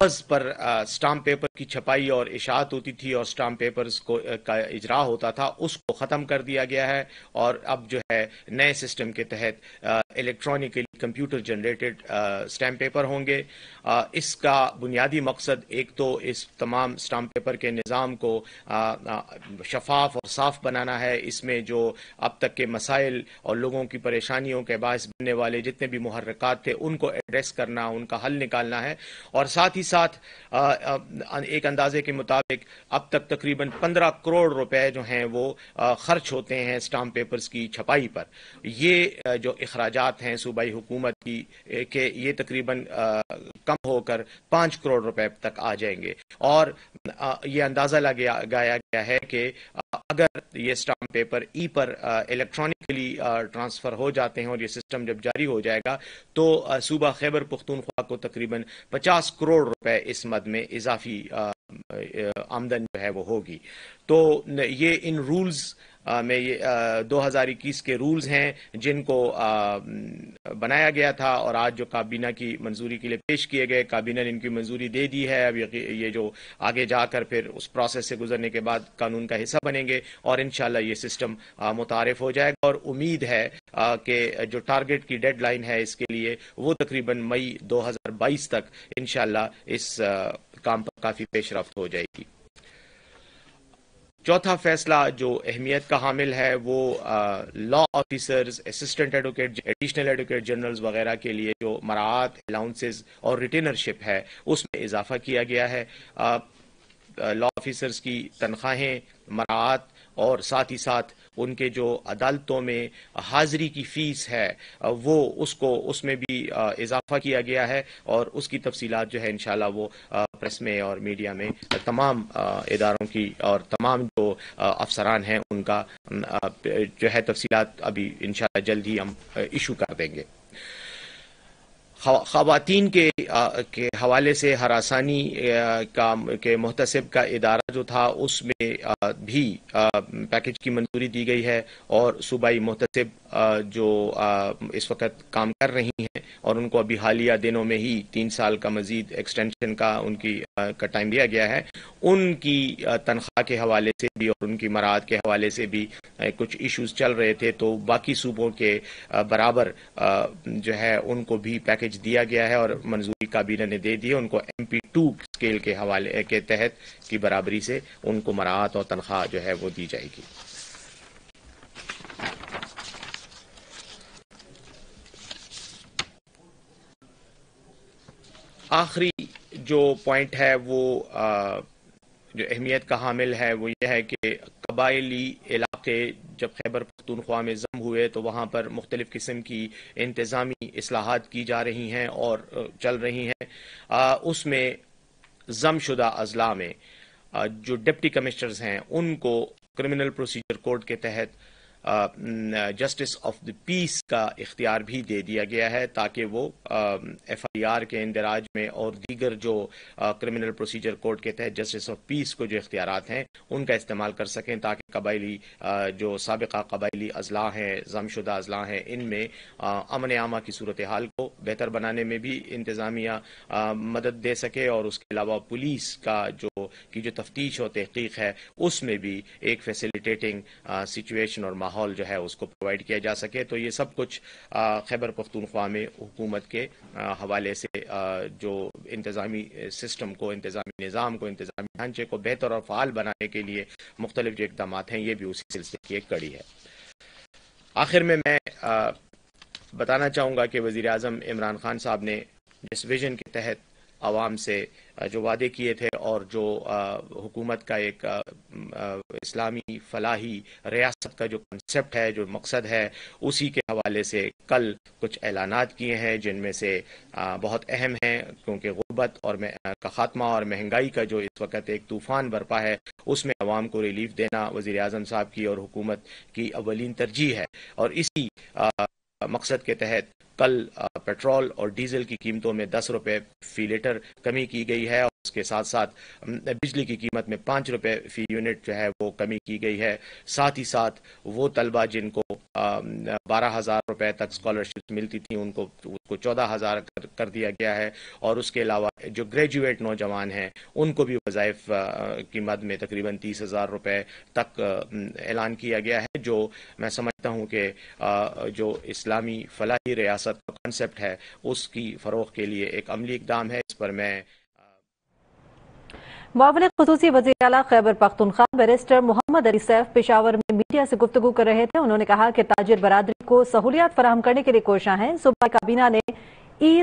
کاغذ پر stamp paper کی چھپائی اور اشاعت ہوتی تھی اور اسٹامپ پیپرز کا اجرا ہوتا تھا، اس کو ختم کر دیا گیا ہے، اور اب جو ہے نئے سسٹم کے تحت electronically computer generated stamp paper ہوں گے۔ اس کا بنیادی مقصد ایک تو اس تمام اسٹامپ پیپر کے نظام کو شفاف اور صاف بنانا ہے، اس میں جو اب تک کے مسائل اور لوگوں کی پریشانیوں کے باعث بننے والے جتنے بھی محرکات تھے ان کو ایڈریس کرنا، ان کا حل نکالنا ہے، اور ساتھ ہی ساتھ ایک اندازے کے مطابق اب تک تقریباً 15 کروڑ روپے جو ہیں وہ خرچ ہوتے ہیں اسٹامپ پیپرز کی چھپائی پر۔ یہ جو اخراجات ہیں صوبائی حکومت کی کہ یہ تقریباً کم ہو کر 5 کروڑ روپے تک آ جائیں گے، اور یہ اندازہ لگایا گیا ہے کہ اگر یہ اسٹامپ پیپر ای پر الیکٹرانکلی ٹرانسفر ہو جاتے ہیں اور یہ سسٹم جب جاری ہو جائے گا تو صوبہ خیبر پختونخوا کو تقریباً 50 کروڑ روپے اس مد میں اضافی آمدن جو ہے وہ ہوگی۔ تو یہ ان رولز میں یہ 2021 کے رولز ہیں جن کو بنایا گیا تھا، اور آج جو کابینہ کی منظوری کے لیے پیش کیے گئے، کابینہ نے ان کی منظوری دے دی ہے۔ اب یہ جو آگے جا کر پھر اس پروسیس سے گزرنے کے بعد قانون کا حصہ بنیں گے، اور انشاءاللہ یہ سسٹم متعارف ہو جائے گا، اور امید ہے کہ جو ٹارگٹ کی ڈیڈ لائن ہے اس کے لیے وہ تقریباً مئی 2022 تک انشاءاللہ اس کام پر کافی پیش رفت ہو جائے گی۔ چوتھا فیصلہ جو اہمیت کا حامل ہے وہ law officers, assistant advocate, additional advocate generals وغیرہ کے لیے جو مراعات، الاؤنسز اور ریٹینرشپ ہے اس میں اضافہ کیا گیا ہے۔ لا آفیسرز کی تنخواہیں، مراعات اور ساتھ ہی ساتھ ان کے جو عدالتوں میں حاضری کی فیس ہے وہ اس میں بھی اضافہ کیا گیا ہے، اور اس کی تفصیلات جو ہے انشاءاللہ وہ پریس میں اور میڈیا میں تمام اداروں کی اور تمام جو افسران ہیں ان کا جو ہے تفصیلات ابھی انشاءاللہ جلد ہی ہم ایشو کر دیں گے۔ خواتین کے حوالے سے ہراسانی کے محتسب کا ادارہ جو تھا اس میں بھی پیکج کی منظوری دی گئی ہے، اور صوبائی محتسب جو اس وقت کام کر رہی ہیں اور ان کو ابھی حالیہ دنوں میں ہی 3 سال کا مزید ایکسٹینشن کا ان کی کا ٹائم دیا گیا ہے، ان کی تنخواہ کے حوالے سے بھی اور ان کی مراعات کے حوالے سے بھی کچھ ایشوز چل رہے تھے، تو باقی صوبوں کے برابر جو ہے ان کو بھی پیکج دیا گیا ہے اور منظوری کابینہ نے دے دی ہے۔ ان کو MP2 اسکیل کے حوالے کے تحت کی برابری سے ان کو مراعات اور تنخواہ جو ہے وہ دی جائے گی۔ آخری جو پوائنٹ ہے وہ جو اہمیت کا حامل ہے وہ یہ ہے کہ قبائلی علاقے جب خیبر پختونخوا میں ضم ہوئے تو وہاں پر مختلف قسم کی انتظامی اصلاحات کی جا رہی ہیں اور چل رہی ہیں۔ اس میں ضم شدہ اضلاع میں جو ڈپٹی کمشنرز ہیں ان کو کرمنل پروسیجر کوڈ کے تحت جسٹس آف دی پیس کا اختیار بھی دے دیا گیا ہے، تاکہ وہ FIR کے اندراج میں اور دیگر جو کرمنل پروسیجر کوڈ کے تحت جسٹس آف پیس کو جو اختیارات ہیں ان کا استعمال کر سکیں، تاکہ قبائلی جو سابقہ قبائلی اضلاع ہیں، ضم شدہ اضلاع ہیں، ان میں امن عامہ کی صورتحال کو بہتر بنانے میں بھی انتظامیہ مدد دے سکے، اور اس کے علاوہ پولیس کا جو تفتیش و تحقیق ہے اس میں بھی ایک فیسیلیٹیٹنگ سچویشن اور ماحول جو ہے اس کو پرووائڈ کیا جا سکے۔ تو یہ سب کچھ خیبر پختونخوا میں حکومت کے حوالے سے جو انتظامی سسٹم کو، انتظامی نظام کو، انتظامی ڈھانچے کو بہتر اور فعال بنانے کے لیے مختلف جو اقدامات ہیں یہ بھی اسی سلسلے کی ایک کڑی ہے۔ آخر میں بتانا چاہوں گا کہ وزیر اعظم عمران خان صاحب نے جس ویژن کے تحت عوام سے جو وعدے کیے تھے اور جو حکومت کا ایک اسلامی فلاحی ریاست کا جو کنسپٹ ہے، جو مقصد ہے، اسی کے حوالے سے کل کچھ اعلانات کیے ہیں جن میں سے بہت اہم ہیں، کیونکہ غربت اور کا خاتمہ اور مہنگائی کا جو اس وقت ایک طوفان برپا ہے اس میں عوام کو ریلیف دینا وزیر اعظم صاحب کی اور حکومت کی اولین ترجیح ہے، اور اسی مقصد کے تحت کل پیٹرول اور ڈیزل کی قیمتوں میں 10 روپے فی لیٹر کمی کی گئی ہے، اور اس کے ساتھ ساتھ بجلی کی قیمت میں 5 روپے فی یونٹ جو ہے وہ کمی کی گئی ہے۔ ساتھ ہی ساتھ وہ طلبہ جن کو 12,000 روپے تک اسکالرشپ ملتی تھی ان کو 14,000 کر دیا گیا ہے، اور اس کے علاوہ جو گریجویٹ نوجوان ہیں ان کو بھی وظائف کی مد میں تقریباً 30,000 روپے تک اعلان کیا گیا ہے، جو میں سمجھتا ہوں کہ جو اسلامی فلاحی ریاست کا کانسیپٹ ہے اس کی فروغ کے لیے ایک عملی اقدام ہے۔ اس پر میں معاون خصوصی وزیر اعلیٰ خیبر پختونخوا بیرسٹر محمد علی سیف پشاور میں میڈیا سے گفتگو کر رہے تھے۔ انہوں نے کہا کہ تاجر برادری کو سہولیات فراہم کرنے کے لیے کوشاں ہیں۔ صوبائی کابینہ نے ای